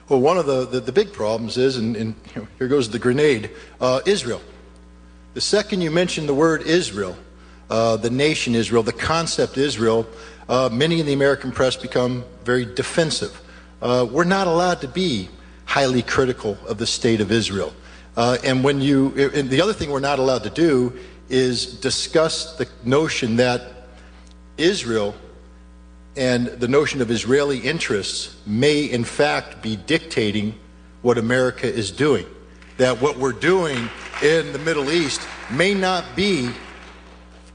Well, one of the big problems is, and here goes the grenade, Israel. The second you mention the word Israel, the nation Israel, the concept Israel, many in the American press become very defensive. We're not allowed to be highly critical of the state of Israel. And the other thing we're not allowed to do is discuss the notion that Israel and the notion of Israeli interests may in fact be dictating what America is doing. That what we're doing in the Middle East may not be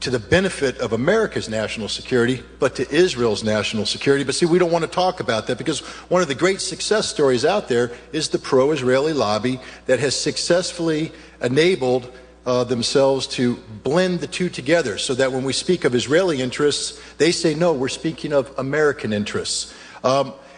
to the benefit of America's national security, but to Israel's national security. But see, we don't want to talk about that because one of the great success stories out there is the pro-Israeli lobby that has successfully enabled themselves to blend the two together so that when we speak of Israeli interests, they say, no, we're speaking of American interests.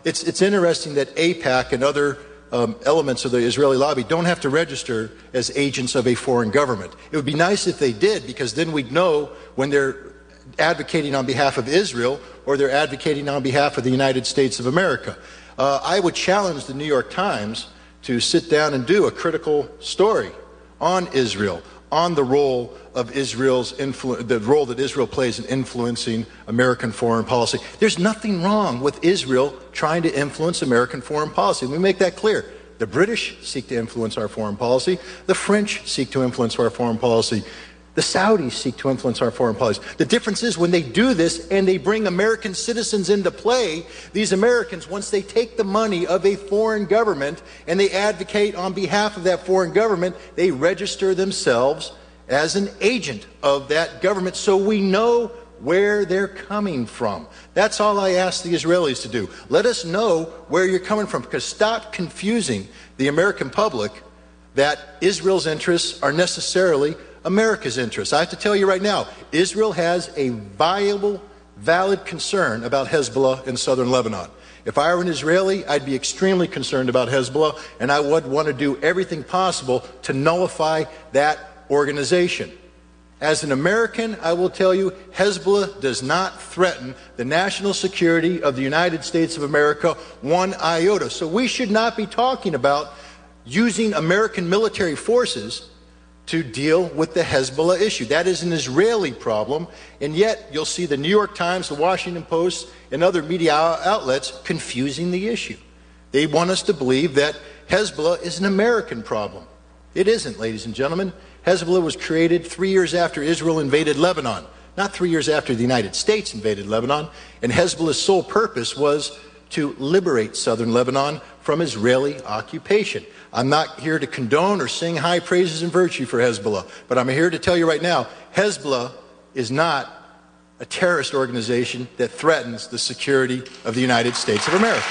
It's interesting that AIPAC and other elements of the Israeli lobby don't have to register as agents of a foreign government. It would be nice if they did, because then we'd know when they're advocating on behalf of Israel or they're advocating on behalf of the United States of America. I would challenge the New York Times to sit down and do a critical story on Israel, on the role of the role that Israel plays in influencing American foreign policy. There's nothing wrong with Israel trying to influence American foreign policy. Let me make that clear. The British seek to influence our foreign policy. The French seek to influence our foreign policy. The Saudis seek to influence our foreign policy. The difference is when they do this and they bring American citizens into play, these Americans, once they take the money of a foreign government and they advocate on behalf of that foreign government, they register themselves as an agent of that government so we know where they're coming from. That's all I ask the Israelis to do. Let us know where you're coming from, because stop confusing the American public that Israel's interests are necessarily America's interests. I have to tell you right now, Israel has a viable, valid concern about Hezbollah in southern Lebanon. If I were an Israeli, I'd be extremely concerned about Hezbollah, and I would want to do everything possible to nullify that organization. As an American, I will tell you, Hezbollah does not threaten the national security of the United States of America one iota. So we should not be talking about using American military forces to deal with the Hezbollah issue. That is an Israeli problem, and yet you'll see the New York Times, the Washington Post, and other media outlets confusing the issue. They want us to believe that Hezbollah is an American problem. It isn't, ladies and gentlemen. Hezbollah was created 3 years after Israel invaded Lebanon, not 3 years after the United States invaded Lebanon, and Hezbollah's sole purpose was to liberate southern Lebanon from Israeli occupation. I'm not here to condone or sing high praises and virtue for Hezbollah, but I'm here to tell you right now, Hezbollah is not a terrorist organization that threatens the security of the United States of America.